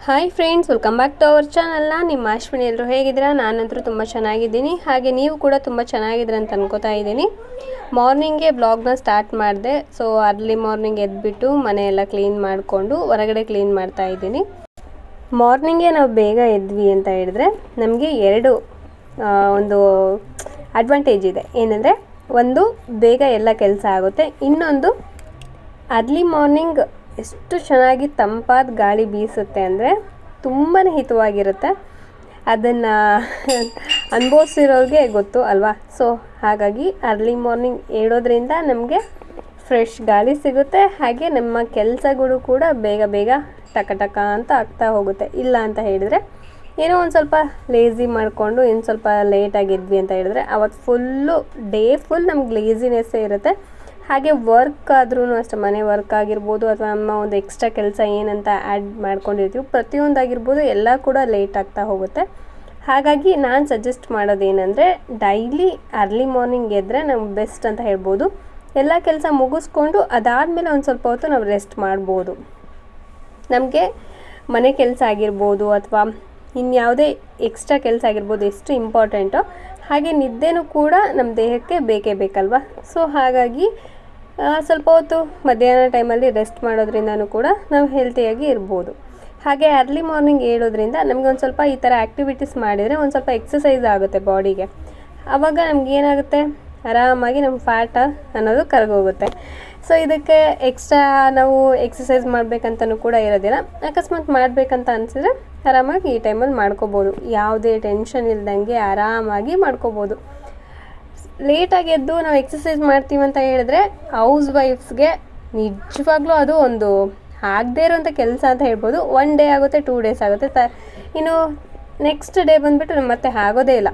Hi friends, welcome back to our channel. ನಿಮ್ಮ ಅಶ್ವಿನಿ ಎಲ್ಲರೂ ಹೇಗಿದ್ದೀರಾ? ನಾನಂತರೂ ತುಂಬ ಚೆನ್ನಾಗಿದ್ದೀನಿ. ಹಾಗೆ ನೀವು ಕೂಡ ತುಂಬ ಚೆನ್ನಾಗಿದ್ದೀರ ಅಂತ ಅನ್ಕೋತಾ ಇದ್ದೀನಿ. ಮಾರ್ನಿಂಗೇ ಬ್ಲಾಗ್ನ ಸ್ಟಾರ್ಟ್ ಮಾಡಿದೆ. ಸೊ ಅರ್ಲಿ ಮಾರ್ನಿಂಗ್ ಎದ್ಬಿಟ್ಟು ಮನೆಯೆಲ್ಲ ಕ್ಲೀನ್ ಮಾಡಿಕೊಂಡು ಹೊರಗಡೆ ಕ್ಲೀನ್ ಮಾಡ್ತಾ ಇದ್ದೀನಿ. ಮಾರ್ನಿಂಗೇ ನಾವು ಬೇಗ ಎದ್ವಿ ಅಂತ ಹೇಳಿದ್ರೆ ನಮಗೆ ಒಂದು ಅಡ್ವಾಂಟೇಜ್ ಇದೆ. ಏನಂದರೆ, ಒಂದು ಬೇಗ ಎಲ್ಲ ಕೆಲಸ ಆಗುತ್ತೆ. ಇನ್ನೊಂದು, ಅರ್ಲಿ ಮಾರ್ನಿಂಗ್ ಎಷ್ಟು ಚೆನ್ನಾಗಿ ತಂಪಾದ ಗಾಳಿ ಬೀಸುತ್ತೆ ಅಂದರೆ ತುಂಬಾ ಹಿತವಾಗಿರುತ್ತೆ. ಅದನ್ನು ಅನುಭವಿಸಿರೋರಿಗೆ ಗೊತ್ತು ಅಲ್ವಾ. ಸೊ ಹಾಗಾಗಿ ಅರ್ಲಿ ಮಾರ್ನಿಂಗ್ ಏಳೋದ್ರಿಂದ ನಮಗೆ ಫ್ರೆಶ್ ಗಾಳಿ ಸಿಗುತ್ತೆ. ಹಾಗೆ ನಮ್ಮ ಕೆಲಸಗಳು ಕೂಡ ಬೇಗ ಬೇಗ ಟಕ ಅಂತ ಆಗ್ತಾ ಹೋಗುತ್ತೆ. ಇಲ್ಲ ಅಂತ ಹೇಳಿದರೆ ಏನೋ ಒಂದು ಸ್ವಲ್ಪ ಲೇಝಿ ಮಾಡಿಕೊಂಡು ಇನ್ನು ಸ್ವಲ್ಪ ಲೇಟಾಗಿ ಎದ್ವಿ ಅಂತ ಹೇಳಿದ್ರೆ ಅವತ್ತು ಡೇ ಫುಲ್ ನಮ್ಗೆ ಲೇಝಿನೆಸ್ಸೇ ಇರುತ್ತೆ. ಹಾಗೆ ವರ್ಕ್ ಆದ್ರೂ ಅಷ್ಟೇ, ಮನೆ ವರ್ಕ್ ಆಗಿರ್ಬೋದು ಅಥವಾ ನಮ್ಮ ಒಂದು ಎಕ್ಸ್ಟ್ರಾ ಕೆಲಸ ಏನಂತ ಆ್ಯಡ್ ಮಾಡ್ಕೊಂಡಿರ್ತೀವಿ, ಪ್ರತಿಯೊಂದಾಗಿರ್ಬೋದು ಎಲ್ಲ ಕೂಡ ಲೇಟ್ ಆಗ್ತಾ ಹೋಗುತ್ತೆ. ಹಾಗಾಗಿ ನಾನು ಸಜೆಸ್ಟ್ ಮಾಡೋದೇನೆಂದರೆ, ಡೈಲಿ ಅರ್ಲಿ ಮಾರ್ನಿಂಗ್ ಎದ್ದರೆ ನಮ್ಗೆ ಬೆಸ್ಟ್ ಅಂತ ಹೇಳ್ಬೋದು. ಎಲ್ಲ ಕೆಲಸ ಮುಗಿಸ್ಕೊಂಡು ಅದಾದಮೇಲೆ ಒಂದು ಸ್ವಲ್ಪ ಹೊತ್ತು ನಾವು ರೆಸ್ಟ್ ಮಾಡ್ಬೋದು. ನಮಗೆ ಮನೆ ಕೆಲಸ ಆಗಿರ್ಬೋದು ಅಥವಾ ಇನ್ಯಾವುದೇ ಎಕ್ಸ್ಟ್ರಾ ಕೆಲಸ ಆಗಿರ್ಬೋದು ಎಷ್ಟು ಇಂಪಾರ್ಟೆಂಟೋ ಹಾಗೆ ನಿದ್ದೆನೂ ಕೂಡ ನಮ್ಮ ದೇಹಕ್ಕೆ ಬೇಕೇ ಬೇಕಲ್ವ. ಸೊ ಹಾಗಾಗಿ ಸ್ವಲ್ಪ ಹೊತ್ತು ಮಧ್ಯಾಹ್ನ ಟೈಮಲ್ಲಿ ರೆಸ್ಟ್ ಮಾಡೋದ್ರಿಂದನೂ ಕೂಡ ನಾವು ಹೆಲ್ತಿಯಾಗಿ ಇರ್ಬೋದು. ಹಾಗೆ ಅರ್ಲಿ ಮಾರ್ನಿಂಗ್ ಏಳೋದ್ರಿಂದ ನಮಗೆ ಒಂದು ಸ್ವಲ್ಪ ಈ ಥರ ಆ್ಯಕ್ಟಿವಿಟೀಸ್ ಮಾಡಿದರೆ ಒಂದು ಸ್ವಲ್ಪ ಎಕ್ಸಸೈಸ್ ಆಗುತ್ತೆ ಬಾಡಿಗೆ. ಆವಾಗ ನಮ್ಗೆ ಏನಾಗುತ್ತೆ, ಆರಾಮಾಗಿ ನಮ್ಮ ಫ್ಯಾಟ್ ಅನ್ನೋದು ಕರಗೋಗುತ್ತೆ. ಸೊ ಇದಕ್ಕೆ ಎಕ್ಸ್ಟ್ರಾ ನಾವು ಎಕ್ಸಸೈಸ್ ಮಾಡಬೇಕಂತನೂ ಕೂಡ ಇರೋದಿಲ್ಲ. ಅಕಸ್ಮಾತ್ ಮಾಡಬೇಕಂತ ಅನಿಸಿದ್ರೆ ಆರಾಮಾಗಿ ಈ ಟೈಮಲ್ಲಿ ಮಾಡ್ಕೋಬೋದು. ಯಾವುದೇ ಟೆನ್ಷನ್ ಇಲ್ದಂಗೆ ಆರಾಮಾಗಿ ಮಾಡ್ಕೋಬೋದು. ಲೇಟಾಗಿ ಎದ್ದು ನಾವು ಎಕ್ಸಸೈಸ್ ಮಾಡ್ತೀವಿ ಅಂತ ಹೇಳಿದ್ರೆ ಹೌಸ್ ವೈಫ್ಸ್ಗೆ ನಿಜವಾಗ್ಲೂ ಅದು ಒಂದು ಆಗದೇ ಇರೋಂಥ ಕೆಲಸ ಅಂತ ಹೇಳ್ಬೋದು. 1 ಡೇ ಆಗುತ್ತೆ, 2 ಡೇಸ್ ಆಗುತ್ತೆ, ಇನ್ನು ನೆಕ್ಸ್ಟ್ ಡೇ ಬಂದುಬಿಟ್ಟು ಮತ್ತೆ ಆಗೋದೇ ಇಲ್ಲ.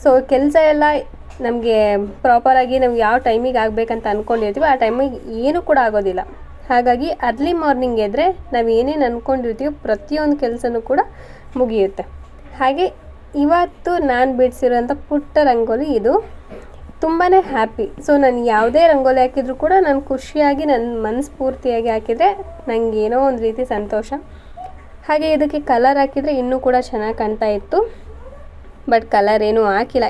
ಸೊ ಕೆಲಸ ಎಲ್ಲ ನಮಗೆ ಪ್ರಾಪರಾಗಿ ನಮ್ಗೆ ಯಾವ ಟೈಮಿಗೆ ಆಗಬೇಕಂತ ಅಂದ್ಕೊಂಡಿರ್ತೀವಿ ಆ ಟೈಮಿಗೆ ಏನೂ ಕೂಡ ಆಗೋದಿಲ್ಲ. ಹಾಗಾಗಿ ಅರ್ಲಿ ಮಾರ್ನಿಂಗ್ ಎದ್ದರೆ ನಾವು ಏನೇನು ಅಂದ್ಕೊಂಡಿರ್ತೀವಿ ಪ್ರತಿಯೊಂದು ಕೆಲಸನೂ ಕೂಡ ಮುಗಿಯುತ್ತೆ. ಹಾಗೆ ಇವತ್ತು ನಾನು ಬಿಡಿಸಿರೋಂಥ ಪುಟ್ಟ ರಂಗೋಲಿ ಇದು ತುಂಬಾ ಹ್ಯಾಪಿ. ಸೊ ನಾನು ಯಾವುದೇ ರಂಗೋಲಿ ಹಾಕಿದರೂ ಕೂಡ ನಾನು ಖುಷಿಯಾಗಿ ನನ್ನ ಮನಸ್ಫೂರ್ತಿಯಾಗಿ ಹಾಕಿದರೆ ನನಗೆ ಏನೋ ಒಂದು ರೀತಿ ಸಂತೋಷ. ಹಾಗೆ ಇದಕ್ಕೆ ಕಲರ್ ಹಾಕಿದರೆ ಇನ್ನೂ ಕೂಡ ಚೆನ್ನಾಗಿ ಕಾಣ್ತಾ ಇತ್ತು. ಬಟ್ ಕಲರ್ ಏನೂ ಹಾಕಿಲ್ಲ.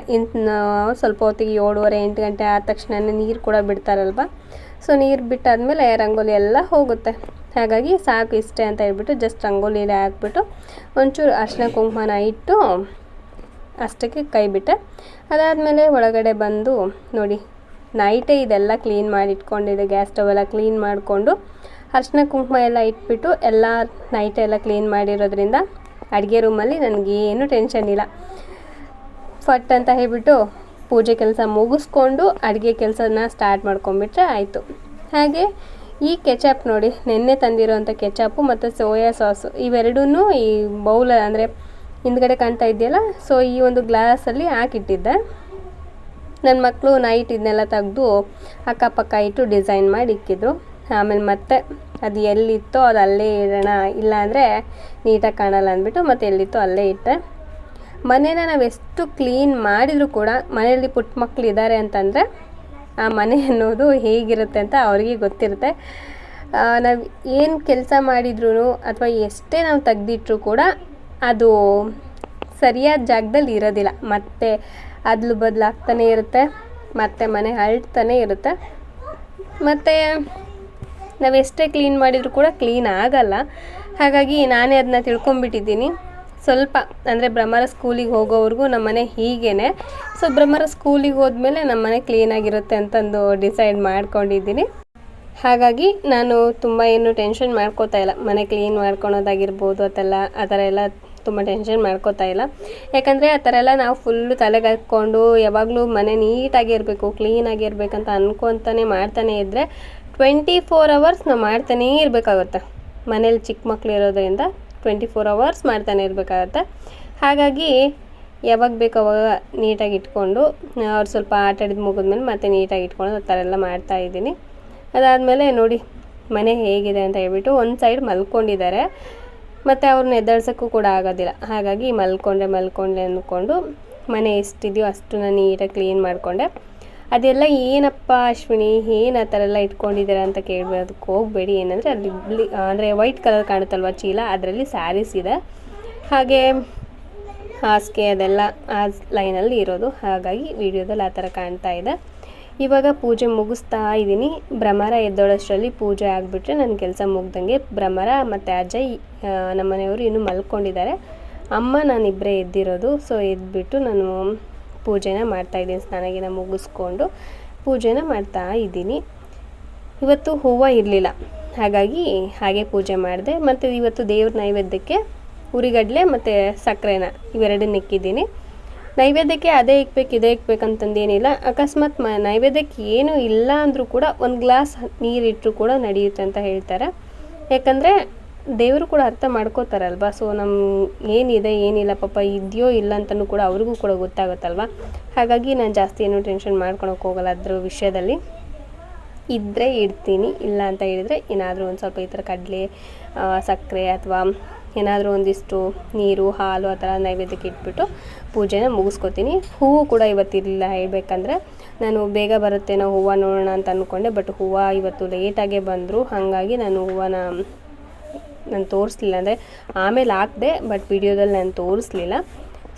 ಸ್ವಲ್ಪ ಹೊತ್ತಿಗೆ 7:30-8 ಗಂಟೆ ಆದ ತಕ್ಷಣ ನೀರು ಕೂಡ ಬಿಡ್ತಾರಲ್ವ. ಸೊ ನೀರು ಬಿಟ್ಟಾದಮೇಲೆ ರಂಗೋಲಿ ಎಲ್ಲ ಹೋಗುತ್ತೆ. ಹಾಗಾಗಿ ಸಾಕು ಇಷ್ಟೇ ಅಂತ ಹೇಳ್ಬಿಟ್ಟು ಜಸ್ಟ್ ರಂಗೋಲಿಲೇ ಹಾಕ್ಬಿಟ್ಟು ಒಂಚೂರು ಅರಿಶಿನ ಕುಂಕುಮನ ಇಟ್ಟು ಅಷ್ಟಕ್ಕೆ ಕೈ ಬಿಟ್ಟೆ. ಅದಾದಮೇಲೆ ಒಳಗಡೆ ಬಂದು ನೋಡಿ, ನೈಟೇ ಇದೆಲ್ಲ ಕ್ಲೀನ್ ಮಾಡಿ ಇಟ್ಕೊಂಡಿದ್ದೆ. ಗ್ಯಾಸ್ ಸ್ಟವ್ ಎಲ್ಲ ಕ್ಲೀನ್ ಮಾಡಿಕೊಂಡು ಅರಿಶಿನ ಕುಂಕುಮ ಎಲ್ಲ ಇಟ್ಬಿಟ್ಟು ಎಲ್ಲ ನೈಟೇ ಎಲ್ಲ ಕ್ಲೀನ್ ಮಾಡಿರೋದ್ರಿಂದ ಅಡುಗೆ ರೂಮಲ್ಲಿ ನನಗೇನು ಟೆನ್ಷನ್ ಇಲ್ಲ. ಫಟ್ ಅಂತ ಹೇಳ್ಬಿಟ್ಟು ಪೂಜೆ ಕೆಲಸ ಮುಗಿಸ್ಕೊಂಡು ಅಡುಗೆ ಕೆಲಸನ ಸ್ಟಾರ್ಟ್ ಮಾಡ್ಕೊಂಬಿಟ್ರೆ ಆಯಿತು. ಹಾಗೆ ಈ ಕೆಚಪ್ ನೋಡಿ, ನೆನ್ನೆ ತಂದಿರೋವಂಥ ಕೆಚಪ್ಪು ಮತ್ತು ಸೋಯಾ ಸಾಸು ಇವೆರಡೂ ಈ ಬೌಲ್ ಅಂದರೆ ಹಿಂದ್ಗಡೆ ಕಾಣ್ತಾ ಇದೆಯಲ್ಲ, ಸೊ ಈ ಒಂದು ಗ್ಲಾಸಲ್ಲಿ ಹಾಕಿಟ್ಟಿದ್ದೆ. ನನ್ನ ಮಕ್ಕಳು ನೈಟ್ ಇದನ್ನೆಲ್ಲ ತೆಗೆದು ಅಕ್ಕಪಕ್ಕ ಇಟ್ಟು ಡಿಸೈನ್ ಮಾಡಿ ಇಕ್ಕಿದ್ರು. ಆಮೇಲೆ ಮತ್ತೆ ಅದು ಎಲ್ಲಿತ್ತೋ ಅದು ಅಲ್ಲೇ ಇಡೋಣ, ಇಲ್ಲಾಂದರೆ ನೀಟಾಗಿ ಕಾಣಲ್ಲ ಅಂದ್ಬಿಟ್ಟು ಮತ್ತೆ ಎಲ್ಲಿತ್ತೋ ಅಲ್ಲೇ ಇಟ್ಟೆ. ಮನೇನ ನಾವು ಎಷ್ಟು ಕ್ಲೀನ್ ಮಾಡಿದರೂ ಕೂಡ ಮನೆಯಲ್ಲಿ ಪುಟ್ಟ ಮಕ್ಕಳು ಇದ್ದಾರೆ ಅಂತಂದರೆ ಆ ಮನೆ ಅನ್ನೋದು ಹೇಗಿರುತ್ತೆ ಅಂತ ಅವ್ರಿಗೆ ಗೊತ್ತಿರುತ್ತೆ. ನಾವು ಏನು ಕೆಲಸ ಮಾಡಿದ್ರೂ ಅಥವಾ ಎಷ್ಟೇ ನಾವು ತೆಗ್ದಿಟ್ರೂ ಕೂಡ ಅದು ಸರಿಯಾದ ಜಾಗದಲ್ಲಿ ಇರೋದಿಲ್ಲ. ಮತ್ತು ಅದಲು ಬದಲಾಗ್ತಾನೆ ಇರುತ್ತೆ, ಮತ್ತು ಮನೆ ಅಳ್ತಾನೆ ಇರುತ್ತೆ, ಮತ್ತು ನಾವು ಎಷ್ಟೇ ಕ್ಲೀನ್ ಮಾಡಿದರೂ ಕೂಡ ಕ್ಲೀನ್ ಆಗಲ್ಲ. ಹಾಗಾಗಿ ನಾನೇ ಅದನ್ನ ತಿಳ್ಕೊಂಬಿಟ್ಟಿದ್ದೀನಿ. ಸ್ವಲ್ಪ ಅಂದರೆ ಭ್ರಮರ ಸ್ಕೂಲಿಗೆ ಹೋಗೋವರೆಗೂ ನಮ್ಮ ಮನೆ ಹೀಗೇ. ಸೊ ಭ್ರಮರ ಸ್ಕೂಲಿಗೆ ಹೋದ್ಮೇಲೆ ನಮ್ಮ ಮನೆ ಕ್ಲೀನಾಗಿರುತ್ತೆ ಅಂತಂದು ಡಿಸೈಡ್ ಮಾಡ್ಕೊಂಡಿದ್ದೀನಿ. ಹಾಗಾಗಿ ನಾನು ತುಂಬ ಏನು ಟೆನ್ಷನ್ ಮಾಡ್ಕೋತಾ ಇಲ್ಲ. ಮನೆ ಕ್ಲೀನ್ ಮಾಡ್ಕೊಳೋದಾಗಿರ್ಬೋದು ಆ ಥರ ಎಲ್ಲ ತುಂಬ ಟೆನ್ಷನ್ ಮಾಡ್ಕೋತಾ ಇಲ್ಲ. ಯಾಕಂದರೆ ಆ ಥರ ಎಲ್ಲ ನಾವು ಫುಲ್ಲು ತಲೆಗೆ ಹಾಕ್ಕೊಂಡು ಯಾವಾಗಲೂ ಮನೆ ನೀಟಾಗಿರಬೇಕು, ಕ್ಲೀನಾಗಿರ್ಬೇಕಂತ ಅನ್ಕೊತಾನೆ ಮಾಡ್ತಾನೆ ಇದ್ದರೆ 24 ಅವರ್ಸ್ ನಾವು ಮಾಡ್ತಾನೇ ಇರಬೇಕಾಗುತ್ತೆ. ಮನೇಲಿ ಚಿಕ್ಕ ಮಕ್ಳು ಇರೋದ್ರಿಂದ 24 ಅವರ್ಸ್ ಮಾಡ್ತಾನೆ ಇರಬೇಕಾಗತ್ತೆ. ಹಾಗಾಗಿ ಯಾವಾಗ ಬೇಕೋ ಅವಾಗ ನೀಟಾಗಿ ಇಟ್ಕೊಂಡು ಅವ್ರು ಸ್ವಲ್ಪ ಆಟ ಆಡಿದ್ದು ಮುಗಿದ್ಮೇಲೆ ಮತ್ತೆ ನೀಟಾಗಿ ಇಟ್ಕೊಂಡು ಆ ಥರ ಎಲ್ಲ ಮಾಡ್ತಾಯಿದ್ದೀನಿ. ಅದಾದಮೇಲೆ ನೋಡಿ ಮನೆ ಹೇಗಿದೆ ಅಂತ ಹೇಳ್ಬಿಟ್ಟು ಒಂದು ಸೈಡ್ ಮಲ್ಕೊಂಡಿದ್ದಾರೆ, ಮತ್ತು ಅವ್ರನ್ನ ಎದ್ದೇಳ್ಸೋಕ್ಕೂ ಕೂಡ ಆಗೋದಿಲ್ಲ. ಹಾಗಾಗಿ ಮಲ್ಕೊಂಡೆ ಅಂದ್ಕೊಂಡು ಮನೆ ಎಷ್ಟಿದೆಯೋ ಅಷ್ಟನ್ನು ನೀಟಾಗಿ ಕ್ಲೀನ್ ಮಾಡಿಕೊಂಡೆ. ಅದೆಲ್ಲ ಏನಪ್ಪ ಅಶ್ವಿನಿ ಏನು ಆ ಥರ ಎಲ್ಲ ಇಟ್ಕೊಂಡಿದ್ದೀರಾ ಅಂತ ಕೇಳೋದಕ್ಕೆ ಹೋಗಬೇಡಿ. ಏನಂದರೆ ಅಲ್ಲಿ ಅಂದರೆ ವೈಟ್ ಕಲರ್ ಕಾಣುತ್ತಲ್ವ ಚೀಲ, ಅದರಲ್ಲಿ ಸ್ಯಾರೀಸ್ ಇದೆ, ಹಾಗೆ ಹಾಸಿಗೆ ಅದೆಲ್ಲ ಆ ಲೈನಲ್ಲಿ ಇರೋದು, ಹಾಗಾಗಿ ವಿಡಿಯೋದಲ್ಲಿ ಆ ಥರ ಕಾಣ್ತಾ ಇದೆ. ಇವಾಗ ಪೂಜೆ ಮುಗಿಸ್ತಾ ಇದ್ದೀನಿ. ಭ್ರಮರ ಎದ್ದೋಳಷ್ಟರಲ್ಲಿ ಪೂಜೆ ಆಗಿಬಿಟ್ರೆ ನನ್ನ ಕೆಲಸ ಮುಗ್ದಂಗೆ. ಭ್ರಮರ ಮತ್ತು ಅಜಯ್ ನಮ್ಮ ಮನೆಯವರು ಇನ್ನೂ ಮಲ್ಕೊಂಡಿದ್ದಾರೆ, ಅಮ್ಮ ನಾನಿಬ್ಬರೇ ಎದ್ದಿರೋದು. ಸೊ ಎದ್ಬಿಟ್ಟು ನಾನು ಪೂಜೆನ ಮಾಡ್ತಾಯಿದ್ದೀನಿ, ಸ್ನಾನಗಿನ ಮುಗಿಸ್ಕೊಂಡು ಪೂಜೆನ ಮಾಡ್ತಾ ಇದ್ದೀನಿ. ಇವತ್ತು ಹೂವು ಇರಲಿಲ್ಲ, ಹಾಗಾಗಿ ಹಾಗೆ ಪೂಜೆ ಮಾಡಿದೆ. ಮತ್ತು ಇವತ್ತು ದೇವ್ರ ನೈವೇದ್ಯಕ್ಕೆ ಉರಿಗಡಲೆ ಮತ್ತು ಸಕ್ಕರೆನ ಇವೆರಡನ್ನ ಇಕ್ಕಿದ್ದೀನಿ. ನೈವೇದ್ಯಕ್ಕೆ ಅದೇ ಇಕ್ಬೇಕು ಇದೇ ಇಕ್ಬೇಕಂತಂದೇನಿಲ್ಲ. ಅಕಸ್ಮಾತ್ ನೈವೇದ್ಯಕ್ಕೆ ಏನೂ ಇಲ್ಲ ಅಂದರೂ ಕೂಡ ಒಂದು ಗ್ಲಾಸ್ ನೀರಿಟ್ಟರು ಕೂಡ ನಡೆಯುತ್ತೆ ಅಂತ ಹೇಳ್ತಾರೆ. ಯಾಕಂದರೆ ದೇವರು ಕೂಡ ಅರ್ಥ ಮಾಡ್ಕೋತಾರಲ್ವ. ಸೊ ಏನಿದೆ ಏನಿಲ್ಲ ಪಾಪ ಇದೆಯೋ ಇಲ್ಲ ಅಂತಲೂ ಕೂಡ ಅವ್ರಿಗೂ ಕೂಡ ಗೊತ್ತಾಗುತ್ತಲ್ವ. ಹಾಗಾಗಿ ನಾನು ಜಾಸ್ತಿ ಏನೂ ಟೆನ್ಷನ್ ಮಾಡ್ಕೊಳಕ್ಕೆ ಹೋಗಲ್ಲ ಅದ್ರ ವಿಷಯದಲ್ಲಿ. ಇದ್ದರೆ ಇಡ್ತೀನಿ, ಇಲ್ಲ ಅಂತ ಹೇಳಿದರೆ ಏನಾದರೂ ಒಂದು ಸ್ವಲ್ಪ ಈ ಥರ ಕಡಲೆ ಸಕ್ಕರೆ ಅಥವಾ ಏನಾದರೂ ಒಂದಿಷ್ಟು ನೀರು ಹಾಲು ಆ ಥರ ನೈವೇದ್ಯಕ್ಕೆ ಇಟ್ಬಿಟ್ಟು ಪೂಜೆನ ಮುಗಿಸ್ಕೊತೀನಿ. ಹೂವು ಕೂಡ ಇವತ್ತಿರಲಿಲ್ಲ, ಹೇಳಬೇಕಂದ್ರೆ ನಾನು ಬೇಗ ಬರುತ್ತೇನೋ ಹೂವು ನೋಡೋಣ ಅಂತ ಅಂದ್ಕೊಂಡೆ. ಬಟ್ ಹೂವು ಇವತ್ತು ಲೇಟಾಗೇ ಬಂದರು, ಹಾಗಾಗಿ ನಾನು ಹೂವನ ನಾನು ತೋರಿಸ್ಲಿಲ್ಲ. ಅಂದರೆ ಆಮೇಲೆ ಹಾಕಿದೆ, ಬಟ್ ವಿಡಿಯೋದಲ್ಲಿ ನಾನು ತೋರಿಸ್ಲಿಲ್ಲ.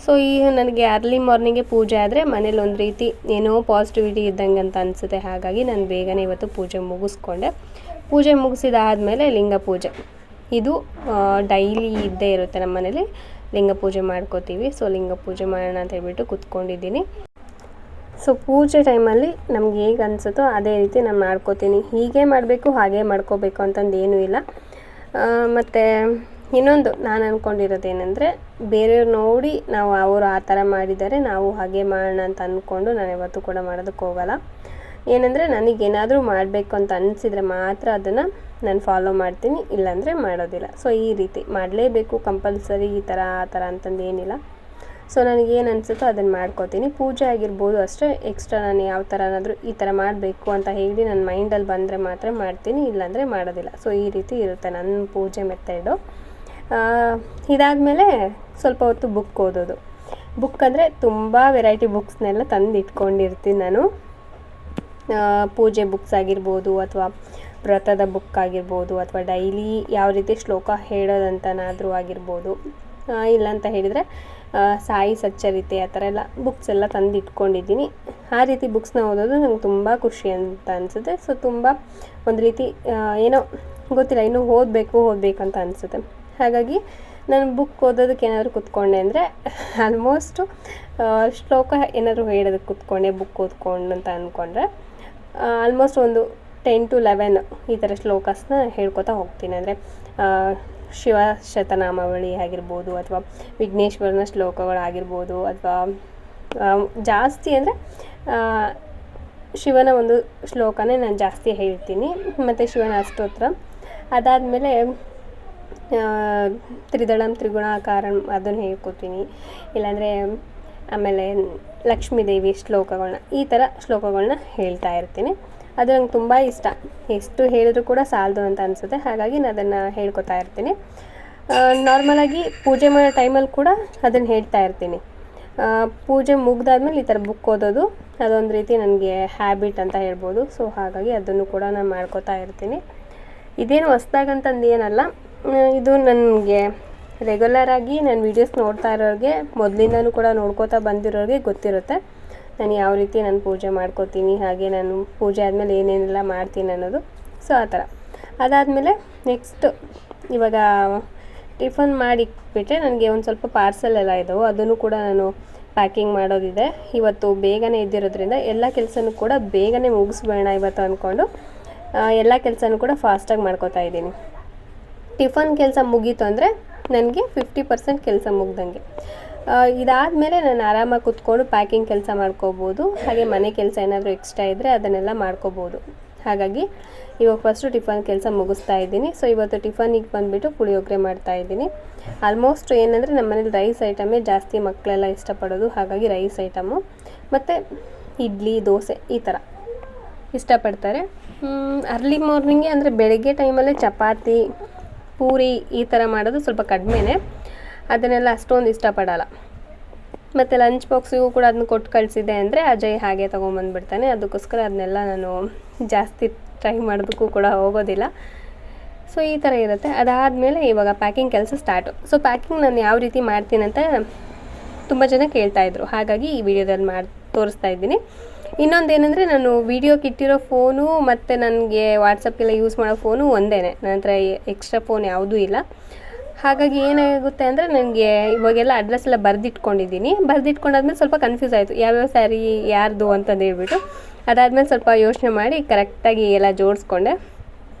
ಸೊ ಈಗ ನನಗೆ ಅರ್ಲಿ ಮಾರ್ನಿಂಗೇ ಪೂಜೆ ಆದರೆ ಮನೇಲಿ ಒಂದು ರೀತಿ ಏನೋ ಪಾಸಿಟಿವಿಟಿ ಇದ್ದಂಗೆ ಅಂತ ಅನಿಸುತ್ತೆ. ಹಾಗಾಗಿ ನಾನು ಬೇಗನೆ ಇವತ್ತು ಪೂಜೆ ಮುಗಿಸ್ಕೊಂಡೆ. ಪೂಜೆ ಮುಗಿಸಿದಾದಮೇಲೆ ಲಿಂಗ ಪೂಜೆ, ಇದು ಡೈಲಿ ಇದ್ದೇ ಇರುತ್ತೆ ನಮ್ಮ ಮನೇಲಿ. ಲಿಂಗ ಪೂಜೆ ಮಾಡ್ಕೋತೀವಿ. ಸೊ ಲಿಂಗ ಪೂಜೆ ಮಾಡೋಣ ಅಂತ ಹೇಳ್ಬಿಟ್ಟು ಕೂತ್ಕೊಂಡಿದ್ದೀನಿ. ಸೊ ಪೂಜೆ ಟೈಮಲ್ಲಿ ನಮ್ಗೆ ಹೇಗೆ ಅನಿಸುತ್ತೋ ಅದೇ ರೀತಿ ನಾನು ಮಾಡ್ಕೋತೀನಿ. ಹೀಗೆ ಮಾಡಬೇಕು ಹಾಗೆ ಮಾಡ್ಕೋಬೇಕು ಅಂತಂದು ಏನೂ ಇಲ್ಲ. ಮತ್ತು ಇನ್ನೊಂದು ನಾನು ಅಂದ್ಕೊಂಡಿರೋದೇನೆಂದರೆ, ಬೇರೆಯವ್ರು ನೋಡಿ ನಾವು ಅವರು ಆ ಥರ ಮಾಡಿದ್ದಾರೆ ನಾವು ಹಾಗೆ ಮಾಡೋಣ ಅಂತ ಅಂದ್ಕೊಂಡು ನಾನು ಯಾವತ್ತೂ ಕೂಡ ಮಾಡೋದಕ್ಕೆ ಹೋಗಲ್ಲ. ಏನಂದರೆ ನನಗೇನಾದರೂ ಮಾಡಬೇಕು ಅಂತ ಅನಿಸಿದರೆ ಮಾತ್ರ ಅದನ್ನು ನಾನು ಫಾಲೋ ಮಾಡ್ತೀನಿ, ಇಲ್ಲಾಂದರೆ ಮಾಡೋದಿಲ್ಲ. ಸೊ ಈ ರೀತಿ ಮಾಡಲೇಬೇಕು ಕಂಪಲ್ಸರಿ ಈ ಥರ ಆ ಥರ ಅಂತಂದು ಏನಿಲ್ಲ. ಸೊ ನನಗೇನು ಅನಿಸುತ್ತೋ ಅದನ್ನು ಮಾಡ್ಕೋತೀನಿ. ಪೂಜೆ ಆಗಿರ್ಬೋದು ಅಷ್ಟೇ, ಎಕ್ಸ್ಟ್ರಾ ನಾನು ಯಾವ ಥರನಾದರೂ ಈ ಥರ ಮಾಡಬೇಕು ಅಂತ ಹೇಳಿ ನನ್ನ ಮೈಂಡಲ್ಲಿ ಬಂದರೆ ಮಾತ್ರ ಮಾಡ್ತೀನಿ, ಇಲ್ಲಾಂದರೆ ಮಾಡೋದಿಲ್ಲ. ಸೊ ಈ ರೀತಿ ಇರುತ್ತೆ ನನ್ನ ಪೂಜೆ ಮೆಥಡು. ಇದಾದಮೇಲೆ ಸ್ವಲ್ಪ ಹೊತ್ತು ಬುಕ್ ಓದೋದು. ಬುಕ್ ಅಂದರೆ ತುಂಬ ವೆರೈಟಿ ಬುಕ್ಸ್ನೆಲ್ಲ ತಂದು ಇಟ್ಕೊಂಡಿರ್ತೀನಿ ನಾನು. ಪೂಜೆ ಬುಕ್ಸ್ ಆಗಿರ್ಬೋದು, ಅಥವಾ ವ್ರತದ ಬುಕ್ ಆಗಿರ್ಬೋದು, ಅಥವಾ ಡೈಲಿ ಯಾವ ರೀತಿ ಶ್ಲೋಕ ಹೇಳೋದಂತನಾದರೂ ಆಗಿರ್ಬೋದು, ಇಲ್ಲ ಅಂತ ಹೇಳಿದರೆ ಸಾಯಿ ಸಚ್ಚರಿತೆ ಆ ಥರ ಎಲ್ಲ ಬುಕ್ಸ್ ಎಲ್ಲ ತಂದು ಇಟ್ಕೊಂಡಿದ್ದೀನಿ. ಆ ರೀತಿ ಬುಕ್ಸ್ನ ಓದೋದು ನಂಗೆ ತುಂಬ ಖುಷಿ ಅಂತ ಅನಿಸುತ್ತೆ. ಸೊ ತುಂಬ ಒಂದು ರೀತಿ ಏನೋ ಗೊತ್ತಿಲ್ಲ, ಇನ್ನೂ ಓದಬೇಕಂತ ಅನಿಸುತ್ತೆ. ಹಾಗಾಗಿ ನಾನು ಬುಕ್ ಓದೋದಕ್ಕೆ ಏನಾದರೂ ಕೂತ್ಕೊಂಡೆ ಅಂದರೆ ಆಲ್ಮೋಸ್ಟು ಶ್ಲೋಕ ಏನಾದರೂ ಹೇಳೋದಕ್ಕೆ ಕೂತ್ಕೊಂಡೆ ಬುಕ್ ಓದ್ಕೊಂಡು ಅಂತ ಅಂದ್ಕೊಂಡ್ರೆ ಆಲ್ಮೋಸ್ಟ್ ಒಂದು 10 to 11 ಈ ಥರ ಶ್ಲೋಕಸ್ನ ಹೇಳ್ಕೊತಾ ಹೋಗ್ತೀನಿ. ಅಂದರೆ ಶಿವ ಶತನಾಮಾವಳಿ ಆಗಿರ್ಬೋದು, ಅಥವಾ ವಿಘ್ನೇಶ್ವರನ ಶ್ಲೋಕಗಳಾಗಿರ್ಬೋದು, ಅಥವಾ ಜಾಸ್ತಿ ಅಂದರೆ ಶಿವನ ಒಂದು ಶ್ಲೋಕನೇ ನಾನು ಜಾಸ್ತಿ ಹೇಳ್ತೀನಿ. ಮತ್ತು ಶಿವನ ಅಷ್ಟೋತ್ರ, ಅದಾದಮೇಲೆ ತ್ರಿದಳಂ ತ್ರಿಗುಣಾಕಾರಂ ಅದನ್ನು ಹೇಳ್ಕೊತೀನಿ. ಇಲ್ಲಾಂದರೆ ಆಮೇಲೆ ಲಕ್ಷ್ಮೀದೇವಿ ಶ್ಲೋಕಗಳನ್ನ, ಈ ಥರ ಶ್ಲೋಕಗಳನ್ನ ಹೇಳ್ತಾ ಇರ್ತೀನಿ. ಅದು ನಂಗೆ ತುಂಬ ಇಷ್ಟ, ಎಷ್ಟು ಹೇಳಿದ್ರು ಕೂಡ ಸಾಲದು ಅಂತ ಅನಿಸುತ್ತೆ. ಹಾಗಾಗಿ ನಾನು ಅದನ್ನು ಹೇಳ್ಕೊತಾ ಇರ್ತೀನಿ. ನಾರ್ಮಲಾಗಿ ಪೂಜೆ ಮಾಡೋ ಟೈಮಲ್ಲಿ ಕೂಡ ಅದನ್ನು ಹೇಳ್ತಾ ಇರ್ತೀನಿ. ಪೂಜೆ ಮುಗ್ದಾದ್ಮೇಲೆ ಈ ಥರ ಬುಕ್ ಓದೋದು ಅದೊಂದು ರೀತಿ ನನಗೆ ಹ್ಯಾಬಿಟ್ ಅಂತ ಹೇಳ್ಬೋದು. ಸೊ ಹಾಗಾಗಿ ಅದನ್ನು ಕೂಡ ನಾನು ಮಾಡ್ಕೋತಾ ಇರ್ತೀನಿ. ಇದೇನು ಹೊಸ್ದಾಗಂತಂದು ಏನಲ್ಲ, ಇದು ನನಗೆ ರೆಗ್ಯುಲರಾಗಿ ನಾನು ವೀಡಿಯೋಸ್ ನೋಡ್ತಾ ಇರೋರಿಗೆ, ಮೊದಲಿಂದನೂ ಕೂಡ ನೋಡ್ಕೋತಾ ಬಂದಿರೋರಿಗೆ ಗೊತ್ತಿರುತ್ತೆ ನಾನು ಯಾವ ರೀತಿ ನಾನು ಪೂಜೆ ಮಾಡ್ಕೋತೀನಿ, ಹಾಗೆ ನಾನು ಪೂಜೆ ಆದಮೇಲೆ ಏನೇನೆಲ್ಲ ಮಾಡ್ತೀನಿ ಅನ್ನೋದು. ಸೊ ಆ ಥರ. ಅದಾದಮೇಲೆ ನೆಕ್ಸ್ಟ್ ಇವಾಗ ಟಿಫನ್ ಮಾಡಿಬಿಟ್ರೆ ನನಗೆ ಒಂದು ಸ್ವಲ್ಪ ಪಾರ್ಸಲ್ ಎಲ್ಲ ಇದ್ದವು, ಅದನ್ನು ಕೂಡ ನಾನು ಪ್ಯಾಕಿಂಗ್ ಮಾಡೋದಿದೆ. ಇವತ್ತು ಬೇಗನೆ ಇದ್ದಿರೋದ್ರಿಂದ ಎಲ್ಲ ಕೆಲಸನೂ ಕೂಡ ಬೇಗನೆ ಮುಗಿಸ್ಬೇಡ ಇವತ್ತು ಅಂದ್ಕೊಂಡು ಎಲ್ಲ ಕೆಲಸನೂ ಕೂಡ ಫಾಸ್ಟಾಗಿ ಮಾಡ್ಕೋತಾ ಇದ್ದೀನಿ. ಟಿಫನ್ ಕೆಲಸ ಮುಗೀತು ಅಂದರೆ ನನಗೆ 50% ಕೆಲಸ ಮುಗ್ದಂಗೆ. ಇದಾದಮೇಲೆ ನಾನು ಆರಾಮಾಗಿ ಕೂತ್ಕೊಂಡು ಪ್ಯಾಕಿಂಗ್ ಕೆಲಸ ಮಾಡ್ಕೋಬೋದು. ಹಾಗೆ ಮನೆ ಕೆಲಸ ಏನಾದರೂ ಎಕ್ಸ್ಟ್ರಾ ಇದ್ದರೆ ಅದನ್ನೆಲ್ಲ ಮಾಡ್ಕೋಬೋದು. ಹಾಗಾಗಿ ಇವಾಗ ಫಸ್ಟು ಟಿಫನ್ ಕೆಲಸ ಮುಗಿಸ್ತಾ ಇದ್ದೀನಿ. ಸೊ ಇವತ್ತು ಟಿಫನಿಗೆ ಬಂದುಬಿಟ್ಟು ಪುಳಿಯೋಗರೆ ಮಾಡ್ತಾಯಿದ್ದೀನಿ. ಆಲ್ಮೋಸ್ಟ್ ಏನಂದರೆ ನಮ್ಮ ಮನೇಲಿ ರೈಸ್ ಐಟಮೇ ಜಾಸ್ತಿ ಮಕ್ಕಳೆಲ್ಲ ಇಷ್ಟಪಡೋದು, ಹಾಗಾಗಿ ರೈಸ್ ಐಟಮು ಮತ್ತು ಇಡ್ಲಿ ದೋಸೆ ಈ ಥರ ಇಷ್ಟಪಡ್ತಾರೆ. ಅರ್ಲಿ ಮಾರ್ನಿಂಗೇ ಅಂದರೆ ಬೆಳಗ್ಗೆ ಟೈಮಲ್ಲೇ ಚಪಾತಿ ಪೂರಿ ಈ ಥರ ಮಾಡೋದು ಸ್ವಲ್ಪ ಕಡಿಮೆನೇ, ಅದನ್ನೆಲ್ಲ ಅಷ್ಟೊಂದು ಇಷ್ಟಪಡಲ್ಲ. ಮತ್ತು ಲಂಚ್ ಬಾಕ್ಸಿಗೂ ಕೂಡ ಅದನ್ನ ಕೊಟ್ಟು ಕಳಿಸಿದೆ ಅಂದರೆ ಅಜಯ್ ಹಾಗೆ ತೊಗೊಂಬಂದುಬಿಡ್ತಾನೆ. ಅದಕ್ಕೋಸ್ಕರ ಅದನ್ನೆಲ್ಲ ನಾನು ಜಾಸ್ತಿ ಟ್ರೈ ಮಾಡೋದಕ್ಕೂ ಕೂಡ ಹೋಗೋದಿಲ್ಲ. ಸೊ ಈ ಥರ ಇರುತ್ತೆ. ಅದಾದಮೇಲೆ ಇವಾಗ ಪ್ಯಾಕಿಂಗ್ ಕೆಲಸ ಸ್ಟಾರ್ಟು. ಸೊ ಪ್ಯಾಕಿಂಗ್ ನಾನು ಯಾವ ರೀತಿ ಮಾಡ್ತೀನಂತ ತುಂಬ ಜನ ಕೇಳ್ತಾಯಿದ್ರು, ಹಾಗಾಗಿ ಈ ವಿಡಿಯೋದಲ್ಲಿ ತೋರಿಸ್ತಾ ಇದ್ದೀನಿ. ಇನ್ನೊಂದೇನೆಂದರೆ, ನಾನು ವೀಡಿಯೋಕ್ಕೆ ಇಟ್ಟಿರೋ ಫೋನು ಮತ್ತು ನನಗೆ ವಾಟ್ಸಪ್ಗೆಲ್ಲ ಯೂಸ್ ಮಾಡೋ ಫೋನು ಒಂದೇ, ನನ್ನ ಹತ್ರ ಎಕ್ಸ್ಟ್ರಾ ಫೋನ್ ಯಾವುದೂ ಇಲ್ಲ. ಹಾಗಾಗಿ ಏನಾಗುತ್ತೆ ಅಂದರೆ, ನನಗೆ ಇವಾಗೆಲ್ಲ ಅಡ್ರೆಸ್ ಎಲ್ಲ ಬರೆದಿಟ್ಕೊಂಡಿದ್ದೀನಿ. ಬರೆದಿಟ್ಕೊಂಡಾದ್ಮೇಲೆ ಸ್ವಲ್ಪ ಕನ್ಫ್ಯೂಸ್ ಆಯಿತು, ಯಾವ್ಯಾವ ಸ್ಯಾರಿ ಯಾರ್ದು ಅಂತಂದು ಹೇಳ್ಬಿಟ್ಟು. ಅದಾದಮೇಲೆ ಸ್ವಲ್ಪ ಯೋಚನೆ ಮಾಡಿ ಕರೆಕ್ಟಾಗಿ ಎಲ್ಲ ಜೋಡಿಸ್ಕೊಂಡೆ.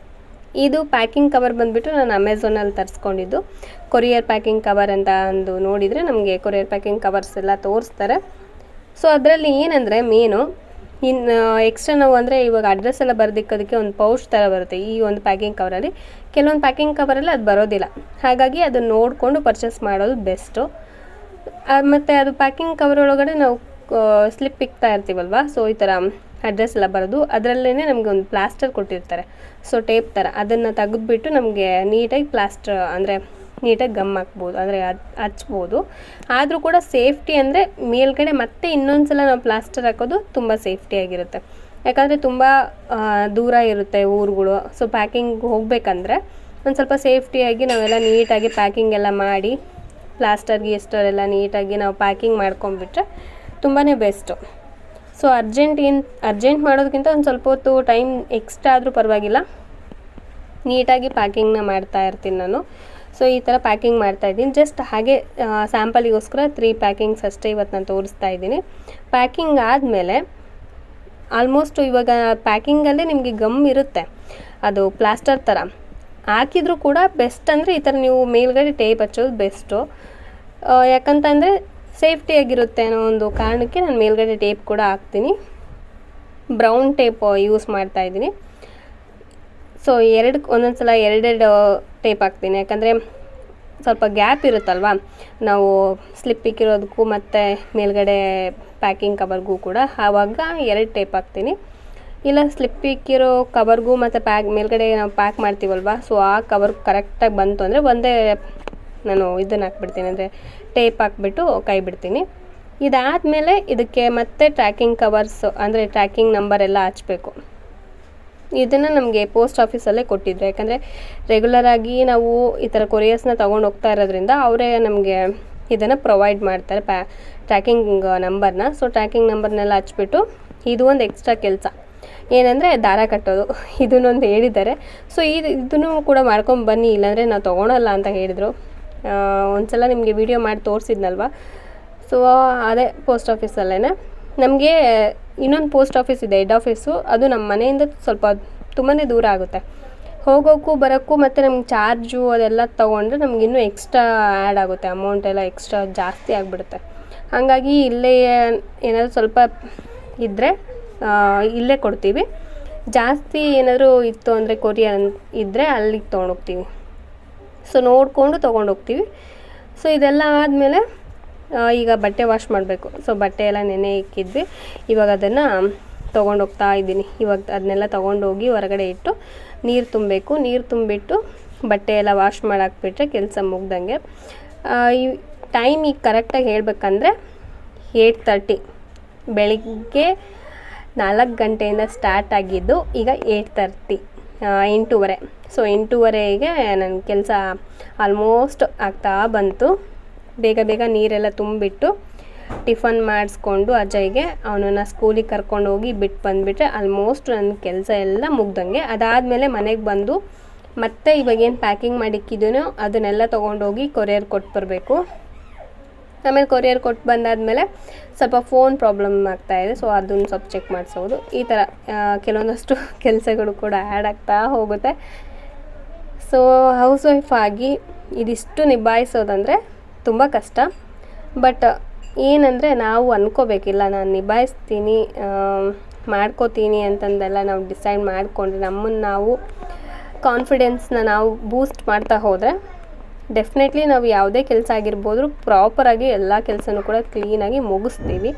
ಇದು ಪ್ಯಾಕಿಂಗ್ ಕವರ್ ಬಂದುಬಿಟ್ಟು ನಾನು ಅಮೆಝಾನಲ್ಲಿ ತರಿಸ್ಕೊಂಡಿದ್ದು. ಕೊರಿಯರ್ ಪ್ಯಾಕಿಂಗ್ ಕವರ್ ಅಂತ ಒಂದು ನೋಡಿದರೆ ನಮಗೆ ಕೊರಿಯರ್ ಪ್ಯಾಕಿಂಗ್ ಕವರ್ಸ್ ಎಲ್ಲ ತೋರಿಸ್ತಾರೆ. ಸೊ ಅದರಲ್ಲಿ ಏನಂದರೆ ಮೇನು ಎಕ್ಸ್ಟ್ರಾ ನಾವು ಅಂದರೆ ಇವಾಗ ಅಡ್ರೆಸ್ ಎಲ್ಲ ಬರೆದಿಕ್ಕೋದಕ್ಕೆ ಒಂದು ಪೌಚ್ ಥರ ಬರುತ್ತೆ ಈ ಒಂದು ಪ್ಯಾಕಿಂಗ್ ಕವರಲ್ಲಿ. ಕೆಲವೊಂದು ಪ್ಯಾಕಿಂಗ್ ಕವರಲ್ಲಿ ಅದು ಬರೋದಿಲ್ಲ, ಹಾಗಾಗಿ ಅದನ್ನು ನೋಡಿಕೊಂಡು ಪರ್ಚೇಸ್ ಮಾಡೋದು ಬೆಸ್ಟು. ಮತ್ತು ಅದು ಪ್ಯಾಕಿಂಗ್ ಕವರ್ ಒಳಗಡೆ ನಾವು ಸ್ಲಿಪ್ ಇಕ್ತಾ ಇರ್ತೀವಲ್ವ, ಸೊ ಈ ಥರ ಅಡ್ರೆಸ್ ಎಲ್ಲ ಬರೋದು ಅದರಲ್ಲೇ ನಮಗೆ ಒಂದು ಪ್ಲಾಸ್ಟರ್ ಕೊಟ್ಟಿರ್ತಾರೆ, ಸೊ ಟೇಪ್ ಥರ. ಅದನ್ನು ತೆಗೆದುಬಿಟ್ಟು ನಮಗೆ ನೀಟಾಗಿ ಪ್ಲಾಸ್ಟರ್ ಅಂದರೆ ನೀಟಾಗಿ ಗಮ್ ಹಾಕ್ಬೋದು, ಅಂದರೆ ಹಚ್ಬೋದು. ಆದರೂ ಕೂಡ ಸೇಫ್ಟಿ ಅಂದರೆ ಮೇಲ್ಗಡೆ ಮತ್ತೆ ಇನ್ನೊಂದು ಸಲ ನಾವು ಪ್ಲಾಸ್ಟರ್ ಹಾಕೋದು ತುಂಬ ಸೇಫ್ಟಿಯಾಗಿರುತ್ತೆ. ಯಾಕಂದರೆ ತುಂಬ ದೂರ ಇರುತ್ತೆ ಊರುಗಳು. ಸೊ ಪ್ಯಾಕಿಂಗ್ ಹೋಗಬೇಕಂದ್ರೆ ಒಂದು ಸ್ವಲ್ಪ ಸೇಫ್ಟಿಯಾಗಿ ನಾವೆಲ್ಲ ನೀಟಾಗಿ ಪ್ಯಾಕಿಂಗ್ ಎಲ್ಲ ಮಾಡಿ ಪ್ಲಾಸ್ಟರ್ ಗೀಸ್ಟರ್ ಎಲ್ಲ ನೀಟಾಗಿ ನಾವು ಪ್ಯಾಕಿಂಗ್ ಮಾಡ್ಕೊಂಡ್ಬಿಟ್ರೆ ತುಂಬಾ ಬೆಸ್ಟು. ಸೊ ಅರ್ಜೆಂಟ್ ಮಾಡೋದಕ್ಕಿಂತ ಒಂದು ಸ್ವಲ್ಪ ಹೊತ್ತು ಟೈಮ್ ಎಕ್ಸ್ಟ್ರಾ ಆದರೂ ಪರವಾಗಿಲ್ಲ, ನೀಟಾಗಿ ಪ್ಯಾಕಿಂಗ್ನ ಮಾಡ್ತಾ ಇರ್ತೀನಿ ನಾನು. ಸೊ ಈ ಥರ ಪ್ಯಾಕಿಂಗ್ ಮಾಡ್ತಾಯಿದ್ದೀನಿ. ಜಸ್ಟ್ ಹಾಗೆ ಸ್ಯಾಂಪಲಿಗೋಸ್ಕರ 3 ಪ್ಯಾಕಿಂಗ್ಸ್ ಅಷ್ಟೇ ಇವತ್ತು ನಾನು ತೋರಿಸ್ತಾ ಇದ್ದೀನಿ. ಪ್ಯಾಕಿಂಗ್ ಆದಮೇಲೆ ಆಲ್ಮೋಸ್ಟ್ ಇವಾಗ ಪ್ಯಾಕಿಂಗಲ್ಲೇ ನಿಮಗೆ ಗಮ್ ಇರುತ್ತೆ, ಅದು ಪ್ಲಾಸ್ಟರ್ ಥರ ಹಾಕಿದರೂ ಕೂಡ ಬೆಸ್ಟ್ ಅಂದರೆ ಈ ಥರ ನೀವು ಮೇಲ್ಗಡೆ ಟೇಪ್ ಹಚ್ಚೋದು ಬೆಸ್ಟು. ಯಾಕಂತಂದರೆ ಸೇಫ್ಟಿಯಾಗಿರುತ್ತೆ ಅನ್ನೋ ಒಂದು ಕಾರಣಕ್ಕೆ ನಾನು ಮೇಲ್ಗಡೆ ಟೇಪ್ ಕೂಡ ಹಾಕ್ತೀನಿ. ಬ್ರೌನ್ ಟೇಪ್ ಯೂಸ್ ಮಾಡ್ತಾಯಿದ್ದೀನಿ. ಸೊ ಒಂದೊಂದು ಸಲ ಎರಡೆರಡು ಟೇಪ್ ಹಾಕ್ತೀನಿ, ಯಾಕಂದರೆ ಸ್ವಲ್ಪ ಗ್ಯಾಪ್ ಇರುತ್ತಲ್ವ ನಾವು ಸ್ಲಿಪ್ ಇಕ್ಕಿರೋದಕ್ಕೂ ಮತ್ತು ಮೇಲ್ಗಡೆ ಪ್ಯಾಕಿಂಗ್ ಕವರ್ಗೂ ಕೂಡ, ಆವಾಗ 2 ಟೇಪ್ ಹಾಕ್ತೀನಿ. ಇಲ್ಲ ಸ್ಲಿಪ್ ಇಕ್ಕಿರೋ ಕವರ್ಗೂ ಮತ್ತು ಮೇಲ್ಗಡೆ ನಾವು ಪ್ಯಾಕ್ ಮಾಡ್ತೀವಲ್ವ, ಸೊ ಆ ಕವರ್ ಕರೆಕ್ಟಾಗಿ ಬಂತು ಅಂದರೆ ಒಂದೇ ನಾನು ಇದನ್ನು ಹಾಕ್ಬಿಡ್ತೀನಿ, ಅಂದರೆ ಟೇಪ್ ಹಾಕ್ಬಿಟ್ಟು ಕೈ ಬಿಡ್ತೀನಿ. ಇದಾದಮೇಲೆ ಇದಕ್ಕೆ ಮತ್ತೆ ಟ್ರ್ಯಾಕಿಂಗ್ ಕವರ್ಸ್ ಅಂದರೆ ಟ್ರ್ಯಾಕಿಂಗ್ ನಂಬರ್ ಎಲ್ಲ ಹಚ್ಚಬೇಕು. ಇದನ್ನು ನಮಗೆ ಪೋಸ್ಟ್ ಆಫೀಸಲ್ಲೇ ಕೊಟ್ಟಿದ್ರು, ಯಾಕಂದರೆ ರೆಗ್ಯುಲರಾಗಿ ನಾವು ಈ ಥರ ಕೊರಿಯರ್ಸ್ನ ತೊಗೊಂಡು ಹೋಗ್ತಾ ಇರೋದ್ರಿಂದ ಅವರೇ ನಮಗೆ ಇದನ್ನು ಪ್ರೊವೈಡ್ ಮಾಡ್ತಾರೆ ಟ್ರ್ಯಾಕಿಂಗ್ ನಂಬರ್ನ. ಸೊ ಟ್ರ್ಯಾಕಿಂಗ್ ನಂಬರ್ನೆಲ್ಲ ಹಚ್ಬಿಟ್ಟು ಇದು ಒಂದು ಎಕ್ಸ್ಟ್ರಾ ಕೆಲಸ ಏನಂದರೆ ದಾರ ಕಟ್ಟೋದು, ಇದನ್ನೊಂದು ಹೇಳಿದ್ದಾರೆ. ಸೊ ಇದನ್ನು ಕೂಡ ಮಾಡ್ಕೊಂಡು ಬನ್ನಿ, ಇಲ್ಲಾಂದರೆ ನಾವು ತೊಗೊಳಲ್ಲ ಅಂತ ಹೇಳಿದರು. ಒಂದು ಸಲ ನಿಮಗೆ ವಿಡಿಯೋ ಮಾಡಿ ತೋರಿಸಿದ್ನಲ್ವ, ಸೊ ಅದೇ ಪೋಸ್ಟ್ ಆಫೀಸಲ್ಲೇ. ನಮಗೆ ಇನ್ನೊಂದು ಪೋಸ್ಟ್ ಆಫೀಸ್ ಇದೆ, ಹೆಡ್ ಆಫೀಸು, ಅದು ನಮ್ಮ ಮನೆಯಿಂದ ಸ್ವಲ್ಪ ತುಂಬಾ ದೂರ ಆಗುತ್ತೆ. ಹೋಗೋಕ್ಕೂ ಬರೋಕ್ಕೂ ಮತ್ತು ನಮ್ಗೆ ಚಾರ್ಜು ಅದೆಲ್ಲ ತೊಗೊಂಡ್ರೆ ನಮ್ಗೆ ಇನ್ನೂ ಎಕ್ಸ್ಟ್ರಾ ಆ್ಯಡ್ ಆಗುತ್ತೆ, ಅಮೌಂಟ್ ಎಲ್ಲ ಎಕ್ಸ್ಟ್ರಾ ಜಾಸ್ತಿ ಆಗಿಬಿಡುತ್ತೆ. ಹಾಗಾಗಿ ಇಲ್ಲೇ ಏನಾದರೂ ಸ್ವಲ್ಪ ಇದ್ದರೆ ಇಲ್ಲೇ ಕೊಡ್ತೀವಿ. ಜಾಸ್ತಿ ಏನಾದರೂ ಇತ್ತು ಅಂದರೆ ಕೊರಿಯರ್ ಇದ್ದರೆ ಅಲ್ಲಿಗೆ ತೊಗೊಂಡೋಗ್ತೀವಿ. ಸೊ ನೋಡಿಕೊಂಡು ತೊಗೊಂಡೋಗ್ತೀವಿ. ಸೊ ಇದೆಲ್ಲ ಆದಮೇಲೆ ಈಗ ಬಟ್ಟೆ ವಾಶ್ ಮಾಡಬೇಕು. ಸೊ ಬಟ್ಟೆ ಎಲ್ಲ ನೆನೆ ಇಕ್ಕಿದ್ವಿ, ಇವಾಗ ಅದನ್ನು ತೊಗೊಂಡೋಗ್ತಾ ಇದ್ದೀನಿ. ಇವಾಗ ಅದನ್ನೆಲ್ಲ ತೊಗೊಂಡೋಗಿ ಹೊರಗಡೆ ಇಟ್ಟು ನೀರು ತುಂಬಬೇಕು. ನೀರು ತುಂಬಿಟ್ಟು ಬಟ್ಟೆ ಎಲ್ಲ ವಾಶ್ ಮಾಡಾಕ್ಬಿಟ್ರೆ ಕೆಲಸ ಮುಗ್ದಂಗೆ. ಈ ಟೈಮ್ ಈಗ ಕರೆಕ್ಟಾಗಿ ಹೇಳಬೇಕಂದ್ರೆ 8:30 ಬೆಳಿಗ್ಗೆ 4 ಗಂಟೆಯಿಂದ ಸ್ಟಾರ್ಟ್ ಆಗಿದ್ದು ಈಗ 8:30 8:15. ಸೊ 8:15ಗೆ ನನ್ನ ಕೆಲಸ ಆಲ್ಮೋಸ್ಟ್ ಆಗ್ತಾ ಬಂತು. ಬೇಗ ಬೇಗ ನೀರೆಲ್ಲ ತುಂಬಿಟ್ಟು ಟಿಫನ್ ಮಾಡಿಸ್ಕೊಂಡು ಅಜಯ್ಗೆ ಅವನನ್ನು ಸ್ಕೂಲಿಗೆ ಕರ್ಕೊಂಡು ಹೋಗಿ ಬಿಟ್ಟು ಬಂದುಬಿಟ್ರೆ ಆಲ್ಮೋಸ್ಟ್ ನನ್ನ ಕೆಲಸ ಎಲ್ಲ ಮುಗ್ದಂಗೆ. ಅದಾದಮೇಲೆ ಮನೆಗೆ ಬಂದು ಮತ್ತೆ ಇವಾಗೇನು ಪ್ಯಾಕಿಂಗ್ ಮಾಡಿಕ್ಕಿದ್ದೀನೋ ಅದನ್ನೆಲ್ಲ ತೊಗೊಂಡೋಗಿ ಕೊರಿಯರ್ ಕೊಟ್ಟು ಬರಬೇಕು. ಆಮೇಲೆ ಕೊರಿಯರ್ ಕೊಟ್ಟು ಬಂದಾದಮೇಲೆ ಸ್ವಲ್ಪ ಫೋನ್ ಪ್ರಾಬ್ಲಮ್ ಆಗ್ತಾಯಿದೆ, ಸೊ ಅದನ್ನು ಸ್ವಲ್ಪ ಚೆಕ್ ಮಾಡಿಸೋದು. ಈ ಥರ ಕೆಲವೊಂದಷ್ಟು ಕೆಲಸಗಳು ಕೂಡ ಆ್ಯಡ್ ಆಗ್ತಾ ಹೋಗುತ್ತೆ. ಸೊ ಹೌಸ್ ವೈಫ್ ಆಗಿ ಇದಿಷ್ಟು ನಿಭಾಯಿಸೋದಂದರೆ ತುಂಬ ಕಷ್ಟ. ಬಟ್ ಏನಂದರೆ ನಾವು ಅಂದ್ಕೋಬೇಕಿಲ್ಲ, ನಾನು ನಿಭಾಯಿಸ್ತೀನಿ ಮಾಡ್ಕೋತೀನಿ ಅಂತಂದೆಲ್ಲ ನಾವು ಡಿಸೈಡ್ ಮಾಡಿಕೊಂಡ್ರೆ ನಮ್ಮನ್ನು ನಾವು ಕಾನ್ಫಿಡೆನ್ಸ್ನ ನಾವು ಬೂಸ್ಟ್ ಮಾಡ್ತಾ ಹೋದರೆ ಡೆಫಿನೆಟ್ಲಿ ನಾವು ಯಾವುದೇ ಕೆಲಸ ಆಗಿರ್ಬೋದು ಪ್ರಾಪರಾಗಿ ಎಲ್ಲ ಕೆಲಸನೂ ಕೂಡ ಕ್ಲೀನಾಗಿ ಮುಗಿಸ್ತೀವಿ.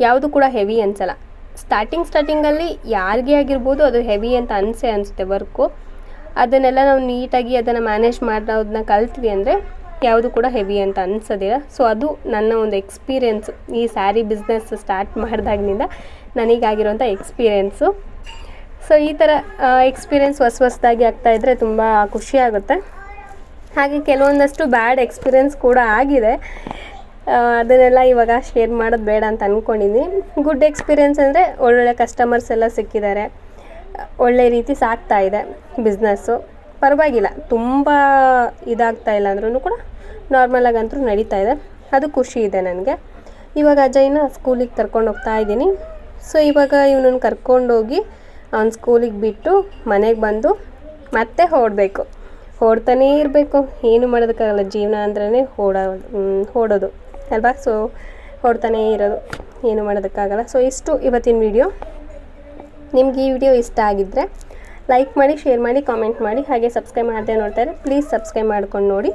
ಯಾವುದು ಕೂಡ ಹೆವಿ ಅನಿಸಲ್ಲ. ಸ್ಟಾರ್ಟಿಂಗಲ್ಲಿ ಯಾರಿಗೇ ಆಗಿರ್ಬೋದು ಅದು ಹೆವಿ ಅಂತ ಅನಿಸುತ್ತೆ ವರ್ಕು. ಅದನ್ನೆಲ್ಲ ನಾವು ನೀಟಾಗಿ ಅದನ್ನು ಮ್ಯಾನೇಜ್ ಮಾಡೋದನ್ನ ಕಲ್ತ್ವಿ ಅಂದರೆ ಯಾವುದು ಕೂಡ ಹೆವಿ ಅಂತ ಅನಿಸೋದಿಲ್ಲ. ಸೊ ಅದು ನನ್ನ ಒಂದು ಎಕ್ಸ್ಪೀರಿಯೆನ್ಸು, ಈ ಸ್ಯಾರಿ ಬಿಸ್ನೆಸ್ ಸ್ಟಾರ್ಟ್ ಮಾಡಿದಾಗಿನಿಂದ ನನಗಾಗಿರೋಂಥ ಎಕ್ಸ್ಪೀರಿಯೆನ್ಸು. ಸೊ ಈ ಥರ ಎಕ್ಸ್ಪೀರಿಯೆನ್ಸ್ ಹೊಸದಾಗಿ ಆಗ್ತಾಯಿದ್ರೆ ತುಂಬ ಖುಷಿಯಾಗುತ್ತೆ. ಹಾಗೆ ಕೆಲವೊಂದಷ್ಟು ಬ್ಯಾಡ್ ಎಕ್ಸ್ಪೀರಿಯೆನ್ಸ್ ಕೂಡ ಆಗಿದೆ, ಅದನ್ನೆಲ್ಲ ಇವಾಗ ಶೇರ್ ಮಾಡೋದು ಬೇಡ ಅಂತ ಅಂದ್ಕೊಂಡಿದ್ದೀನಿ. ಗುಡ್ ಎಕ್ಸ್ಪೀರಿಯೆನ್ಸ್ ಅಂದರೆ ಒಳ್ಳೊಳ್ಳೆ ಕಸ್ಟಮರ್ಸ್ ಎಲ್ಲ ಸಿಕ್ಕಿದ್ದಾರೆ, ಒಳ್ಳೆ ರೀತಿ ಸಾಗ್ತಾ ಇದೆ ಬಿಸ್ನೆಸ್ಸು, ಪರವಾಗಿಲ್ಲ, ತುಂಬ ಇದಾಗ್ತಾ ಇಲ್ಲ ಅಂದ್ರೂ ಕೂಡ ನಾರ್ಮಲಾಗಂತೂ ನಡೀತಾ ಇದೆ. ಅದು ಖುಷಿ ಇದೆ ನನಗೆ. ಇವಾಗ ಅಜಯ್ನ ಸ್ಕೂಲಿಗೆ ಕರ್ಕೊಂಡು ಹೋಗ್ತಾ ಇದ್ದೀನಿ. ಸೊ ಇವಾಗ ಇವನನ್ನು ಕರ್ಕೊಂಡೋಗಿ ಅವ್ನ ಸ್ಕೂಲಿಗೆ ಬಿಟ್ಟು ಮನೆಗೆ ಬಂದು ಮತ್ತೆ ಓಡ್ತಾನೇ ಇರಬೇಕು. ಏನು ಮಾಡೋದಕ್ಕಾಗಲ್ಲ, ಜೀವನ ಅಂದ್ರೇ ಓಡೋದು ಅಲ್ವಾ. ಸೊ ಓಡ್ತಾನೇ ಇರೋದು, ಏನು ಮಾಡೋದಕ್ಕಾಗಲ್ಲ. ಸೊ ಇಷ್ಟು ಇವತ್ತಿನ ವಿಡಿಯೋ. ನಿಮ್ಗೆ ಈ ವಿಡಿಯೋ ಇಷ್ಟ ಆಗಿದ್ದರೆ ಲೈಕ್ ಮಾಡಿ, ಶೇರ್ ಮಾಡಿ, ಕಾಮೆಂಟ್ ಮಾಡಿ. ಹಾಗೆ ಸಬ್ಸ್ಕ್ರೈಬ್ ಮಾಡದೆ ನೋಡ್ತಾರೆ ಪ್ಲೀಸ್ ಸಬ್ಸ್ಕ್ರೈಬ್ ಮಾಡ್ಕೊಂಡು ನೋಡಿ.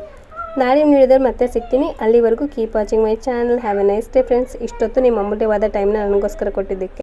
ನಾಳೆ ವಿಡಿಯೋದಲ್ಲಿ ಮತ್ತೆ ಸಿಗ್ತೀನಿ. ಅಲ್ಲಿವರೆಗೂ keep watching my channel. Have A nice day friends. ಇಷ್ಟೊತ್ತು ನಿಮ್ಮ ಅಮೂಲ್ಯವಾದ ಟೈಮ್ನ ನನಗೋಸ್ಕರ ಕೊಟ್ಟಿದ್ದಕ್ಕೆ